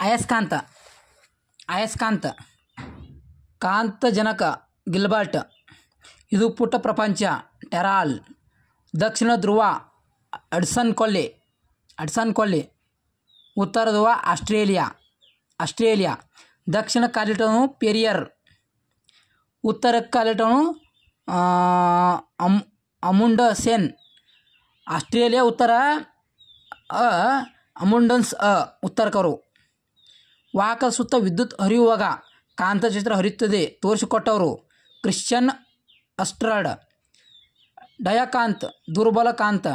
ಅಯಸ್ಕಾಂತ ಅಯಸ್ಕಾಂತ ಕಾಂತಜನಕ Gilbert. ಇದು ಪುಟ್ಟ ಪ್ರಪಂಚ ಟೆರಾಲ್. ದಕ್ಷಿಣ ಧ್ರುವ ಹಡ್ಸನ್ ಕೊಲ್ಲಿ. ಉತ್ತರ ಧ್ರುವ ಆಸ್ಟ್ರೇಲಿಯಾ. ದಕ್ಷಿಣ ಕಾಲಿಟೋನು ಪೆರಿಯರ್. ಉತ್ತರ ಕಾಲಿಟೋನು ಅಮುಂಡಸೆನ್. ಆಸ್ಟ್ರೇಲಿಯಾ ಉತ್ತರ ಅಮುಂಡನ್ಸ್ ಉತ್ತರ ಕರು. ವಾಹಕದ ಸುತ್ತ ವಿದ್ಯುತ್ ಹರಿಯುವಾಗ ಕಾಂತಚಿತ್ರ ಹರಿಯುತ್ತದೆ ತೋರಿಸಿಕೊಟ್ಟವರು ಕ್ರಿಶ್ಚಿಯನ್ ಅಸ್ಟ್ರಾಡ್. ಡಯಾಕಾಂತ್ ದುರ್ಬಲ ಕಾಂತ.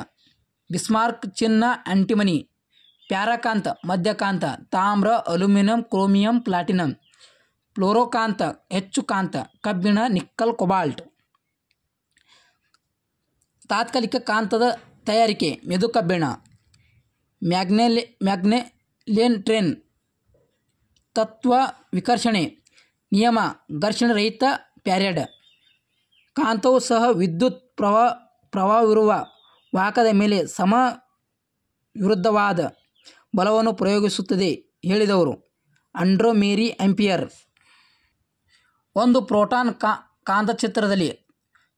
ಬಿಸ್ಮಾರ್ಕ್ ಚಿನ್ನ ಆಂಟಿಮನಿ. ಪ್ಯಾರಾಕಾಂತ ಮಧ್ಯಕಾಂತ ತಾಮ್ರ ಅಲ್ಯೂಮಿನಿಯಂ ಕ್ರೋಮಿಯಂ ಪ್ಲಾಟಿನಂ. ಫ್ಲೋರೋಕಾಂತ ಹೆಚ್ಚು ಕಾಂತ ಕಬ್ಬಿಣ ನಿಕ್ಕಲ್ ಕೊಬಾಲ್ಟ್. ತಾತ್ಕಾಲಿಕ ಕಾಂತದ ತಯಾರಿಕೆ ಮೆದು ಕಬ್ಬಿಣ. ಮ್ಯಾಗ್ನೆಲಿಯನ್ ಟ್ರೇನ್ ತತ್ವ ವಿಕರ್ಷಣೆ ನಿಯಮ ಘರ್ಷಣೆ ರಹಿತ ಪ್ಯಾರೆಡ್. ಕಾಂತವು ಸಹ ವಿದ್ಯುತ್ ಪ್ರವಾಹವಿರುವ ವಾಹಕದ ಮೇಲೆ ಸಮ ವಿರುದ್ಧವಾದ ಬಲವನ್ನು ಪ್ರಯೋಗಿಸುತ್ತದೆ ಹೇಳಿದವರು ಆಂಡ್ರೆ ಮೇರಿ ಆಂಪಿಯರ್. ಒಂದು ಪ್ರೋಟಾನ್ ಕಾಂತಕ್ಷೇತ್ರದಲ್ಲಿ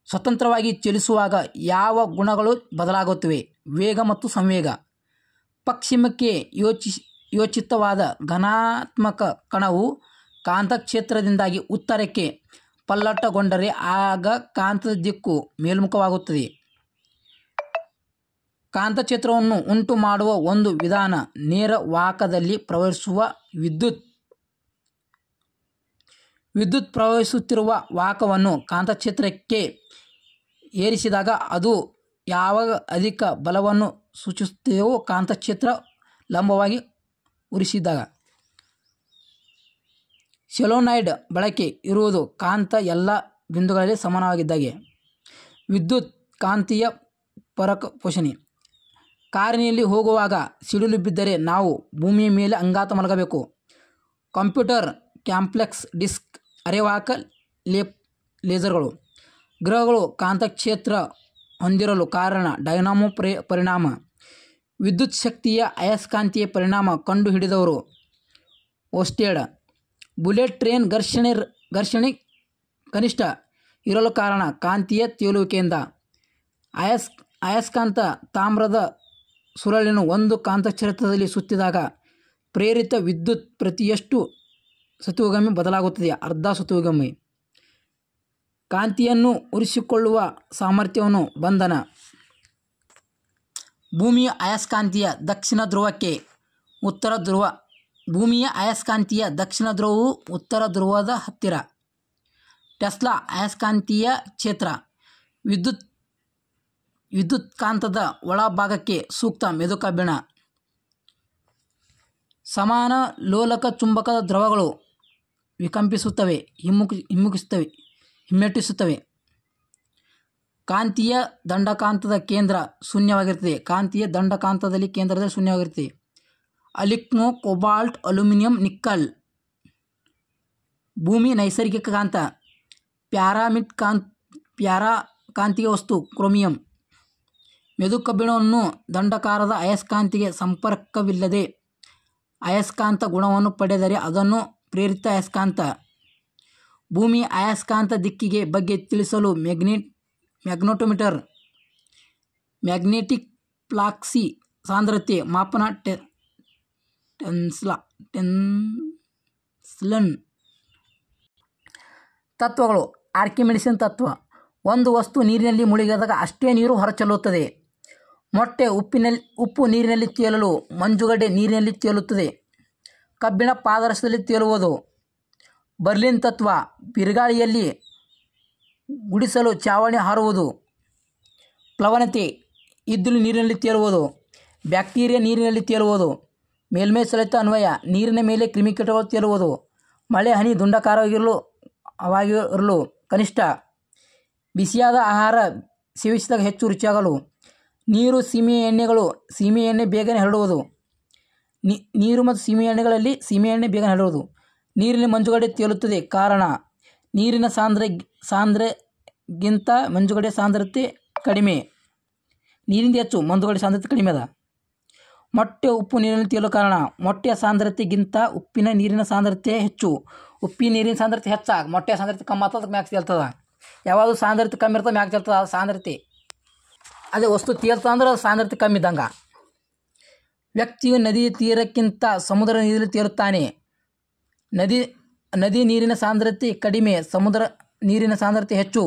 ಸ್ವತಂತ್ರವಾಗಿ ಚಲಿಸುವಾಗ ಯಾವ ಗುಣಗಳು ಬದಲಾಗುತ್ತವೆ? ವೇಗ ಮತ್ತು ಸಂವೇಗ. ಪಶ್ಚಿಮಕ್ಕೆ ಯೋಚಿತವಾದ ಘನಾತ್ಮಕ ಕಣವು ಕಾಂತಕ್ಷೇತ್ರದಿಂದಾಗಿ ಉತ್ತರಕ್ಕೆ ಪಲ್ಲಟಗೊಂಡರೆ ಆಗ ಕಾಂತದ ದಿಕ್ಕು ಮೇಲ್ಮುಖವಾಗುತ್ತದೆ. ಕಾಂತಕ್ಷೇತ್ರವನ್ನು ಉಂಟು ಮಾಡುವ ಒಂದು ವಿಧಾನ ನೇರ ವಾಹಕದಲ್ಲಿ ಪ್ರವಹಿಸುವ ವಿದ್ಯುತ್ ಪ್ರವಹಿಸುತ್ತಿರುವ ವಾಹಕವನ್ನು ಕಾಂತಕ್ಷೇತ್ರಕ್ಕೆ ಏರಿಸಿದಾಗ ಅದು ಯಾವಾಗ ಅಧಿಕ ಬಲವನ್ನು ಸೂಚಿಸುತ್ತದೆಯೋ ಕಾಂತಕ್ಷೇತ್ರ ಲಂಬವಾಗಿ ಉರಿಸಿದಾಗ. ಸೊಲೆನಾಯ್ಡ್ ಬಳಕೆ ಇರುವುದು ಕಾಂತ ಎಲ್ಲ ಬಿಂದುಗಳಲ್ಲಿ ಸಮಾನವಾಗಿದ್ದಾಗೆ. ವಿದ್ಯುತ್ ಕಾಂತೀಯ ಪರಾಕಪೋಷಣೆ. ಕಾರಿನಲ್ಲಿ ಹೋಗುವಾಗ ಸಿಡಿಲು ಬಿದ್ದರೆ ನಾವು ಭೂಮಿಯ ಮೇಲೆ ಅಂಗಾತ ಮಲಗಬೇಕು. ಕಂಪ್ಯೂಟರ್ ಕಾಂಪ್ಲೆಕ್ಸ್ ಡಿಸ್ಕ್ ಅರೆವಾಹಕ ಲೇಸರ್ಗಳು. ಗ್ರಹಗಳು ಕಾಂತಕ್ಷೇತ್ರ ಹೊಂದಿರಲು ಕಾರಣ ಡೈನಾಮೋ ಪರಿಣಾಮ. ವಿದ್ಯುತ್ ಶಕ್ತಿಯ ಅಯಸ್ಕಾಂತೀಯ ಪರಿಣಾಮ ಕಂಡುಹಿಡಿದವರು ಓರ್ಸ್ಟೆಡ್. ಬುಲೆಟ್ ಟ್ರೇನ್ ಘರ್ಷಣೆ ಕನಿಷ್ಠ ಇರಲು ಕಾರಣ ಕಾಂತೀಯ ತೇಲುವಿಕೆಯಿಂದ. ಅಯಸ್ಕಾಂತ ತಾಮ್ರದ ಸುರುಳಿನ ಒಂದು ಕಾಂತಕ್ಷೇತ್ರದಲ್ಲಿ ಸುತ್ತಿದಾಗ ಪ್ರೇರಿತ ವಿದ್ಯುತ್ ಪ್ರತಿ ಎಷ್ಟು ಸತುವಿಗೊಮ್ಮೆ ಬದಲಾಗುತ್ತದೆ? ಅರ್ಧ ಸತುವಿಗೊಮ್ಮೆ. ಕಾಂತಿಯನ್ನು ಉರಿಸಿಕೊಳ್ಳುವ ಸಾಮರ್ಥ್ಯವನ್ನು ಬಂಧನ. ಭೂಮಿಯ ಅಯಸ್ಕಾಂತೀಯ ದಕ್ಷಿಣ ಧ್ರುವಕ್ಕೆ ಉತ್ತರ ಧ್ರುವ. ಭೂಮಿಯ ಅಯಸ್ಕಾಂತೀಯ ದಕ್ಷಿಣ ಧ್ರುವವು ಉತ್ತರ ಧ್ರುವದ ಹತ್ತಿರ. ಟೆಸ್ಲಾ ಅಯಸ್ಕಾಂತೀಯ ಕ್ಷೇತ್ರ. ವಿದ್ಯುತ್ಕಾಂತದ ಒಳಭಾಗಕ್ಕೆ ಸೂಕ್ತ ಮೆದು ಕಬ್ಬಿಣ. ಸಮಾನ ಲೋಲಕ ಚುಂಬಕದ ದ್ರವಗಳು ವಿಕಂಪಿಸುತ್ತವೆ ಹಿಮ್ಮೆಟ್ಟಿಸುತ್ತವೆ. ಕಾಂತೀಯ ದಂಡಕಾಂತದ ಕೇಂದ್ರ ಶೂನ್ಯವಾಗಿರುತ್ತದೆ. ಕಾಂತೀಯ ದಂಡಕಾಂತದಲ್ಲಿ ಕೇಂದ್ರದಲ್ಲಿ ಶೂನ್ಯವಾಗಿರುತ್ತದೆ. ಅಲಿಕ್ನೋ ಕೋಬಾಲ್ಟ್ ಅಲ್ಯೂಮಿನಿಯಂ ನಿಕ್ಕಲ್. ಭೂಮಿ ನೈಸರ್ಗಿಕ ಕಾಂತ. ಪ್ಯಾರಾಕಾಂತೀಯ ವಸ್ತು ಕ್ರೋಮಿಯಂ. ಮೆದು ಕಬ್ಬಿಣವನ್ನು ದಂಡಕಾರದ ಅಯಸ್ಕಾಂತಿಗೆ ಸಂಪರ್ಕವಿಲ್ಲದೆ ಅಯಸ್ಕಾಂತ ಗುಣವನ್ನು ಪಡೆದರೆ ಅದನ್ನು ಪ್ರೇರಿತ ಅಯಸ್ಕಾಂತ. ಭೂಮಿ ಅಯಸ್ಕಾಂತ ದಿಕ್ಕಿಗೆ ಬಗ್ಗೆ ತಿಳಿಸಲು ಮ್ಯಾಗ್ನೆಟೋಮೀಟರ್. ಮ್ಯಾಗ್ನೆಟಿಕ್ ಫ್ಲಕ್ಸ್ ಸಾಂದ್ರತೆ ಮಾಪನ ಟೆಸ್ಲನ್. ತತ್ವಗಳು. ಆರ್ಕಿಮಿಡಿಸನ್ ತತ್ವ. ಒಂದು ವಸ್ತು ನೀರಿನಲ್ಲಿ ಮುಳುಗಿದಾಗ ಅಷ್ಟೇ ನೀರು ಹೊರಚೆಲ್ಲುತ್ತದೆ. ಮೊಟ್ಟೆ ಉಪ್ಪು ನೀರಿನಲ್ಲಿ ತೇಲಲು ಮಂಜುಗಡ್ಡೆ ನೀರಿನಲ್ಲಿ ತೇಲುತ್ತದೆ. ಕಬ್ಬಿಣ ಪಾದರಸದಲ್ಲಿ ತೇಲುವುದು. ಬರ್ಲಿನ್ ತತ್ವ. ಬಿರುಗಾಳಿಯಲ್ಲಿ ಗುಡಿಸಲು ಚಾವಣಿ ಹಾರುವುದು. ಪ್ಲವನತೆ. ಇದ್ದಿಲು ನೀರಿನಲ್ಲಿ ತೇಲುವುದು. ಬ್ಯಾಕ್ಟೀರಿಯಾ ನೀರಿನಲ್ಲಿ ತೇಲುವುದು. ಮೇಲ್ಮೈ ಸೆಳೆತ ಅನ್ವಯ. ನೀರಿನ ಮೇಲೆ ಕ್ರಿಮಿಕೀಟಗಳು ತೇಲುವುದು. ಮಳೆ ಹನಿ ದುಂಡಾಕಾರವಾಗಿರಲು ಕನಿಷ್ಠ. ಬಿಸಿಯಾದ ಆಹಾರ ಸೇವಿಸಿದಾಗ ಹೆಚ್ಚು ರುಚಿಯಾಗಲು. ನೀರು ಸೀಮೆ ಎಣ್ಣೆ ಬೇಗನೆ ಹರಡುವುದು. ನೀರು ಮತ್ತು ಸೀಮೆ ಎಣ್ಣೆಗಳಲ್ಲಿ ಸೀಮೆ ಎಣ್ಣೆ ಬೇಗನೆ ಹರಡುವುದು. ನೀರಿನ ಮಂಜುಗಡ್ಡೆ ತೇಲುತ್ತದೆ ಕಾರಣ ನೀರಿನ ಸಾಂದ್ರತೆಗಿಂತ ಮಂಜುಗಡ್ಡೆ ಸಾಂದ್ರತೆ ಕಡಿಮೆ. ನೀರಿಂದ ಹೆಚ್ಚು ಮಂಜುಗಡ್ಡೆ ಸಾಂದ್ರತೆ ಕಡಿಮೆ ಅದ. ಮೊಟ್ಟೆ ಉಪ್ಪು ನೀರಿನಲ್ಲಿ ತೇಲುವ ಕಾರಣ ಮೊಟ್ಟೆಯ ಸಾಂದ್ರತೆಗಿಂತ ಉಪ್ಪಿನ ನೀರಿನ ಸಾಂದ್ರತೆ ಹೆಚ್ಚು. ಉಪ್ಪಿನ ನೀರಿನ ಸಾಂದ್ರತೆ ಹೆಚ್ಚಾಗ ಮೊಟ್ಟೆಯ ಸಾಂದ್ರತೆ ಕಮ್ಮಿ ಆಗ್ತದೆ, ಮ್ಯಾಕ್ಸ್ ತೇಲ್ತದೆ. ಯಾವುದು ಸಾಂದ್ರತೆ ಕಮ್ಮಿ ಇರ್ತದೆ ಮ್ಯಾಕ್ಸ್ ತೇಲ್ತದೆ, ಅದು ಸಾಂದ್ರತೆ. ಅದೇ ವಸ್ತು ತೇಲ್ತದೆ ಅಂದ್ರೆ ಅದು ಸಾಂದ್ರತೆ ಕಮ್ಮಿ ಇದ್ದಂಗೆ. ವ್ಯಕ್ತಿಯು ನದಿ ತೀರಕ್ಕಿಂತ ಸಮುದ್ರ ನೀರಿನಲ್ಲಿ ತೇಲುತ್ತಾನೆ. ನದಿ ನೀರಿನ ಸಾಂದ್ರತೆ ಕಡಿಮೆ, ಸಮುದ್ರ ನೀರಿನ ಸಾಂದ್ರತೆ ಹೆಚ್ಚು.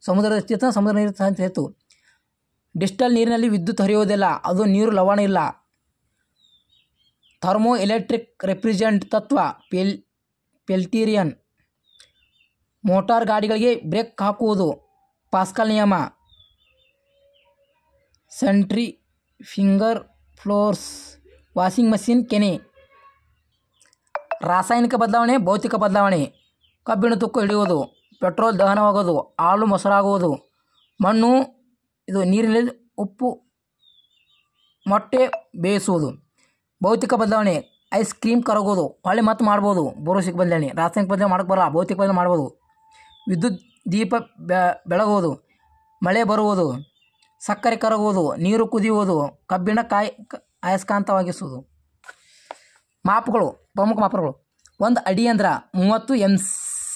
ಸಮುದ್ರ ನೀರಿನ ಸಾಂದ್ರತೆ ಹೆಚ್ಚು. ಡಿಸ್ಟಲ್ ನೀರಿನಲ್ಲಿ ವಿದ್ಯುತ್ ಹರಿಯುವುದಿಲ್ಲ, ಅದು ನೀರು ಲವಣ ಇಲ್ಲ. ಥರ್ಮೋ ಎಲೆಕ್ಟ್ರಿಕ್ ರೆಫ್ರಿಜರೆಂಟ್ ತತ್ವ ಪೆಲ್ಟಿಯನ್. ಮೋಟಾರ್ ಗಾಡಿಗಳಿಗೆ ಬ್ರೇಕ್ ಹಾಕುವುದು ಪಾಸ್ಕಲ್ ನಿಯಮ. Sentry finger floors washing machine ಕೆನೆ. ರಾಸಾಯನಿಕ ಬದಲಾವಣೆ ಭೌತಿಕ ಬದಲಾವಣೆ. ಕಬ್ಬಿಣ ತುಕ್ಕು ಹಿಡಿಯುವುದು, ಪೆಟ್ರೋಲ್ ದಹನವಾಗೋದು, ಹಾಲು ಮೊಸರಾಗುವುದು, ಮಣ್ಣು ಇದು ನೀರಿನಲ್ಲಿ ಉಪ್ಪು, ಮೊಟ್ಟೆ ಬೇಯಿಸುವುದು. ಭೌತಿಕ ಬದಲಾವಣೆ ಐಸ್ ಕ್ರೀಮ್ ಕರಗೋದು, ಹೊಳ್ಳಿ ಮತ್ತೆ ಮಾಡ್ಬೋದು. ಭೌತಿಕ ಬದಲಾವಣೆ ರಾಸಾಯನಿಕ ಬದಲಾವಣೆ ಮಾಡೋಕ್ಕೆ ಬರಲ್ಲ, ಭೌತಿಕ ಬದಲಾವಣೆ ಮಾಡ್ಬೋದು. ವಿದ್ಯುತ್ ದೀಪ ಬೆಳಗುವುದು, ಮಳೆ ಬರುವುದು, ಸಕ್ಕರೆ ಕರಗುವುದು, ನೀರು ಕುದಿಯುವುದು, ಕಬ್ಬಿಣ ಅಯಸ್ಕಾಂತವಾಗಿಸುವುದು. ಮಾಪುಗಳು ಪ್ರಮುಖ ಮಾಪನಗಳು. 1 ಅಡಿ ಅಂದ್ರೆ 30 MC.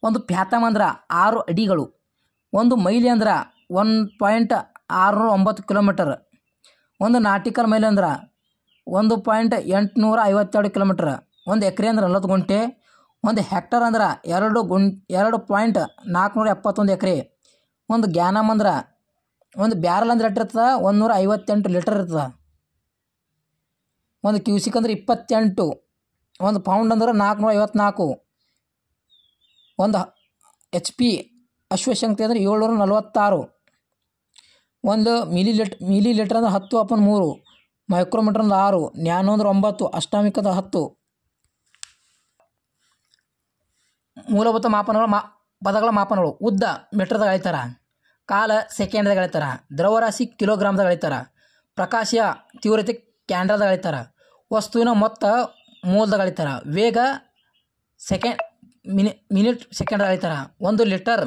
1 ಫ್ಯಾಥಮ್ ಅಂದ್ರೆ 6 ಅಡಿಗಳು. 1 ಮೈಲಿ ಅಂದ್ರೆ 1.609 ಕಿಲೋಮೀಟರ್. 1 ನಾಟಿಕಲ್ ಮೈಲ್ ಅಂದ್ರೆ 1.852 ಕಿಲೋಮೀಟರ್. 1 ಎಕರೆ ಅಂದ್ರೆ 40 ಗುಂಟೆ. 1 ಹೆಕ್ಟರ್ ಅಂದ್ರೆ 2.471 ಎಕರೆ. 1 ಗ್ಯಾನಮ್ ಅಂದ್ರೆ 1 ಬ್ಯಾರಲ್ ಅಂದ್ರೆ ಎಷ್ಟಿರ್ತದೆ 158 ಲೀಟರ್ ಇರ್ತದೆ. 1 ಕ್ಯೂಸಿಕ್ ಅಂದ್ರೆ 28. 1 ಪೌಂಡ್ ಅಂದ್ರೆ 454. 1 HP ಅಶ್ವಶಕ್ತಿ ಅಂದರೆ 746. 1 ಮಿಲಿ ಲೀಟರ್ ಅಂದ್ರೆ 10/3. ಮೈಕ್ರೋಮೀಟರ್ ಅಂದ್ರೆ 6. ನ್ಯಾನೋ ಅಂದ್ರೆ 9. ಅಷ್ಟಾಮಿಕ ಅಂದ್ರೆ 10. ಮೂಲಭೂತ ಮಾಪನಗಳು ಪದಗಳ ಮಾಪನಗಳು. ಉದ್ದ ಮೀಟರ್ದಾಗ ಅಳಿತಾರ, ಕಾಲ ಸೆಕೆಂಡ್ದಾಗ ಅಳಿತಾರ, ದ್ರವರಾಶಿ ಕಿಲೋಗ್ರಾಮ್ದಾಗ ಅಳಿತಾರ, ಪ್ರಕಾಶ ತೀವ್ರತೆ ಕ್ಯಾಂಡಲ್ದಾಗ ಅಳಿತಾರ, ವಸ್ತುವಿನ ಮೊತ್ತ ಮೂಲದಾಗ ಅಳಿತಾರ, ವೇಗ ಮಿನಿಟ್ ಸೆಕೆಂಡ್ದಾಗ ಅಳಿತಾರ. 1 ಲೀಟರ್